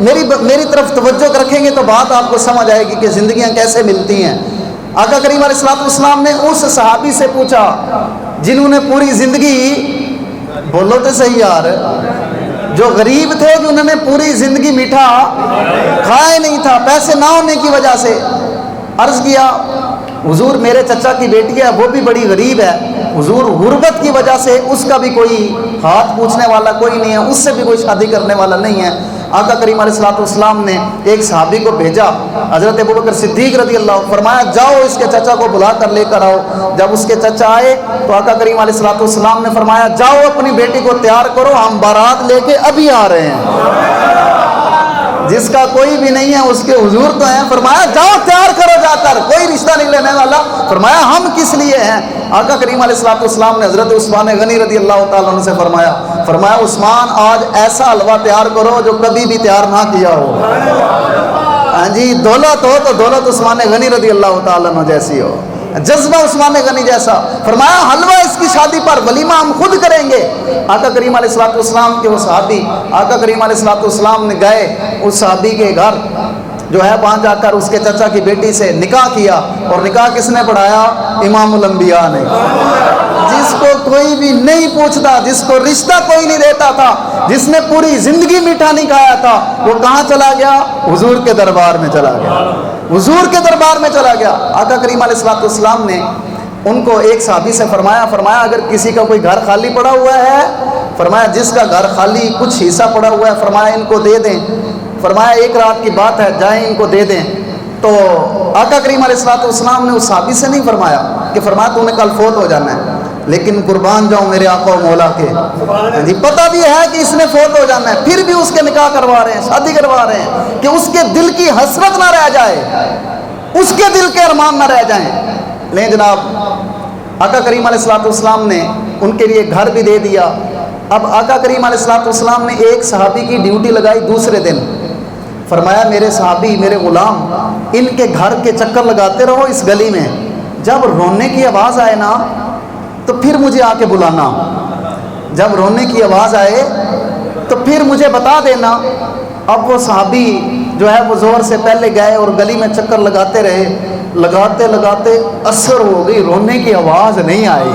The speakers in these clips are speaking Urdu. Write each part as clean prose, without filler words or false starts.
میری طرف توجہ رکھیں گے تو بات آپ کو سمجھ آئے گی کہ زندگیاں کیسے ملتی ہیں۔ آقا کریم علیہ الصلوۃ والسلام نے اس صحابی سے پوچھا جنہوں نے پوری زندگی، بولو تو صحیح یار، جو غریب تھے، جنہوں نے پوری زندگی میٹھا کھایا ہی نہیں تھا پیسے نہ ہونے کی وجہ سے، عرض کیا حضور میرے چچا کی بیٹی ہے، وہ بھی بڑی غریب ہے، حضور غربت کی وجہ سے اس کا بھی کوئی ہاتھ پوچھنے والا کوئی نہیں ہے، اس سے بھی کوئی شادی کرنے والا نہیں ہے۔ آقا کریم علیہ الصلوۃ والسلام نے ایک صحابی کو بھیجا، حضرت ابوبکر صدیق رضی اللہ عنہ، فرمایا جاؤ اس کے چچا کو بلا کر لے کر آؤ۔ جب اس کے چچا آئے تو آقا کریم علیہ الصلوۃ والسلام نے فرمایا جاؤ اپنی بیٹی کو تیار کرو، ہم بارات لے کے ابھی آ رہے ہیں۔ جس کا کوئی بھی نہیں ہے اس کے حضور تو ہیں، فرمایا جاؤ تیار کرو جا کر، کوئی رشتہ نہیں لینے والا، فرمایا ہم کس لیے ہیں؟ آقا کریم علیہ الصلوۃ والسلام نے حضرت عثمان غنی رضی اللہ تعالیٰ عنہ سے فرمایا عثمان آج ایسا حلوہ تیار کرو جو کبھی بھی تیار نہ کیا ہو۔ ہاں جی، دولت ہو تو دولت عثمان غنی رضی اللہ تعالیٰ عنہ جیسی ہو، جذبہ عثمان غنی جیسا۔ فرمایا حلوہ اس کی شادی پر، ولیمہ ہم خود کریں گے۔ آقا کریم علیہ الصلوۃ والسلام کے وہ صحابی، آقا کریم علیہ الصلوۃ والسلام نے گئے اس صحابی کے گھر جو ہے، وہاں جا کر اس کے چچا کی بیٹی سے نکاح کیا، اور نکاح کس نے پڑھایا؟ امام الانبیاء نے، جس کو کوئی بھی نہیں پوچھتا، جس کو رشتہ کوئی نہیں دیتا تھا، جس نے پوری زندگی میٹھا نہیں کھایا تھا، وہ کہاں چلا گیا؟ حضور کے دربار میں چلا گیا، حضور کے دربار میں چلا گیا۔ آقا کریم علیہ الصلوۃ والسلام نے ان کو ایک صحابی سے فرمایا اگر کسی کا کوئی گھر خالی پڑا ہوا ہے، فرمایا جس کا گھر خالی کچھ حصہ پڑا ہوا ہے، فرمایا ان کو دے دیں، فرمایا ایک رات کی بات ہے جائیں ان کو دے دیں۔ تو آقا کریم علیہ الصلوۃ والسلام نے اس صحابی سے نہیں فرمایا کہ فرمایا تو نے کل فوت ہو جانا ہے، لیکن قربان جاؤں میرے آقا و مولا کے، جی پتہ بھی ہے کہ اس نے فوت ہو جانا ہے، پھر بھی اس کے نکاح کروا رہے ہیں، شادی کروا رہے ہیں، کہ اس کے دل کی حسرت نہ رہ جائے، اس کے دل کے ارمان نہ رہ جائیں۔ لیں جناب، آقا کریم علیہ الصلوۃ والسلام نے ان کے لیے گھر بھی دے دیا۔ اب آقا کریم علیہ الصلوۃ والسلام نے ایک صحابی کی ڈیوٹی لگائی دوسرے دن، فرمایا میرے صحابی، میرے غلام، ان کے گھر کے چکر لگاتے رہو اس گلی میں، جب رونے کی آواز آئے نا تو پھر مجھے آ کے بلانا، جب رونے کی آواز آئے تو پھر مجھے بتا دینا۔ اب وہ صحابی جو ہے وہ زور سے پہلے گئے اور گلی میں چکر لگاتے رہے، لگاتے لگاتے اثر ہو گئی، رونے کی آواز نہیں آئی۔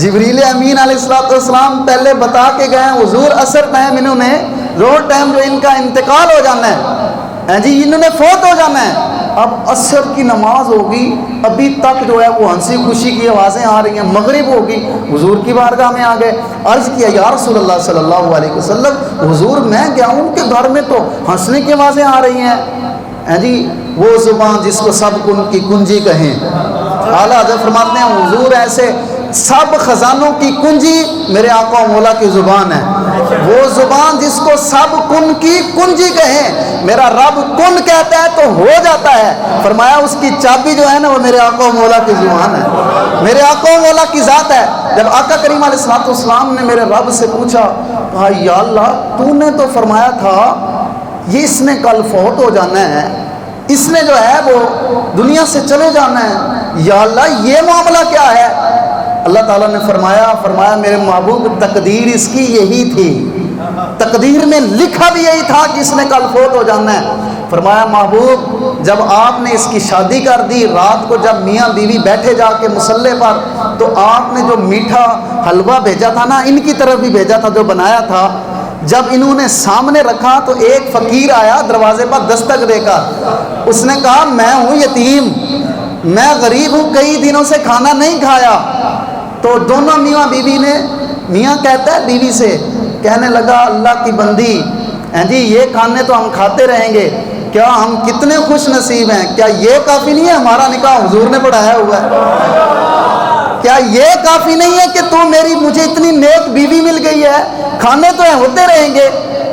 جبریل امین علیہ الصلوۃ والسلام پہلے بتا کے گئے حضور اثر ٹائم انہوں نے، روز ٹائم جو ان کا انتقال ہو جانا ہے، جی انہوں نے فوت ہو جانا ہے۔ اب عصر کی نماز ہوگی، ابھی تک جو ہے وہ ہنسی خوشی کی آوازیں آ رہی ہیں، مغرب ہوگی، حضور کی بارگاہ میں آ گئے، عرض کیا یا رسول اللہ صلی اللہ علیہ وسلم، حضور میں گیا ہوں ان کے گھر میں تو ہنسنے کی آوازیں آ رہی ہیں، جی وہ زبان جس کو سب کن کی کنجی کہیں، اعلیٰ حضرت فرماتے ہیں حضور ایسے سب خزانوں کی کنجی میرے آقا و مولا کی زبان ہے، وہ زبان جس کو سب کن کی کنجی کہیں، میرا رب کن کہتا ہے تو ہو جاتا ہے، فرمایا اس کی چابی جو ہے نا وہ میرے آقا و مولا کی زبان ہے، میرے آقا و مولا کی ذات ہے۔ جب آقا کریم علیہ الصلوۃ والسلام نے میرے رب سے پوچھا، کہا یا اللہ تو نے تو فرمایا تھا یہ اس نے کل فوت ہو جانا ہے، اس نے جو ہے وہ دنیا سے چلے جانا ہے، یا اللہ یہ معاملہ کیا ہے؟ اللہ تعالیٰ نے فرمایا میرے محبوب تقدیر اس کی یہی تھی، تقدیر میں لکھا بھی یہی تھا کہ اس نے کل فوت ہو جانا ہے۔ فرمایا محبوب جب آپ نے اس کی شادی کر دی، رات کو جب میاں بیوی بیٹھے جا کے مصلے پر، تو آپ نے جو میٹھا حلوہ بھیجا تھا نا، ان کی طرف بھی بھیجا تھا جو بنایا تھا، جب انہوں نے سامنے رکھا تو ایک فقیر آیا دروازے پر دستک دے کر، اس نے کہا میں ہوں یتیم، میں غریب ہوں، کئی دنوں سے کھانا نہیں کھایا۔ تو دونوں میاں بیوی نے، میاں کہتا ہے بیوی سے، کہنے لگا اللہ کی بندی، جی یہ کھانے تو ہم کھاتے رہیں گے، کیا ہم کتنے خوش نصیب ہیں، کیا یہ کافی نہیں ہے ہمارا نکاح حضور نے پڑھایا ہوا ہے؟ کیا یہ کافی نہیں ہے کہ مجھے اتنی نیک بیوی مل گئی ہے، کھانے تو ہوتے رہیں گے؟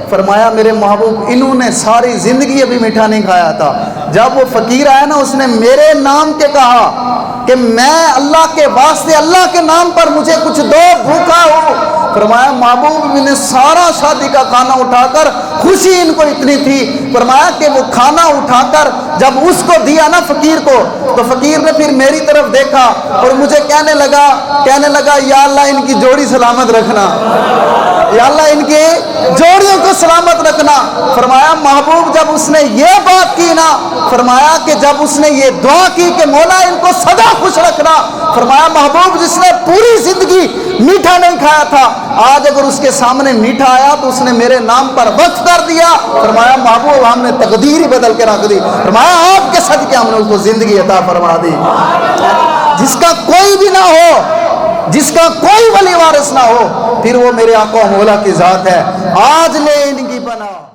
فرمایا میرے محبوب انہوں نے ساری زندگی ابھی میٹھا نہیں کھایا تھا، جب وہ فقیر آیا نا اس نے میرے نام کے کہا کہ میں اللہ کے واسطے، اللہ کے نام پر مجھے کچھ دو، بھوکا ہوں۔ فرمایا محبوب نے سارا شادی کا کھانا اٹھا کر، خوشی ان کو اتنی تھی، فرمایا کہ وہ کھانا اٹھا کر جب اس کو دیا نا فقیر کو، تو فقیر نے پھر میری طرف دیکھا اور مجھے کہنے لگا یا اللہ ان کی جوڑی سلامت رکھنا، یا اللہ ان کی جوڑیوں کو سلامت رکھنا۔ فرمایا محبوب جب اس نے یہ بات کی نا، فرمایا کہ جب اس نے یہ دعا کی کہ مولا ان کو سدا خوش رکھنا، فرمایا محبوب جس نے پوری زندگی میٹھا نہیں کھایا تھا، آج اگر اس کے سامنے میٹھا آیا تو اس نے میرے نام پر وقف کر دیا۔ فرمایا محبوب ہم نے تقدیر ہی بدل کے رکھ دی، فرمایا آپ کے صدقے ہم نے اس کو زندگی عطا فرما دی۔ جس کا کوئی بھی نہ ہو، جس کا کوئی ولی وارث نہ ہو، پھر وہ میرے آقا و مولا کی ذات ہے۔ آج لے ان کی پناہ۔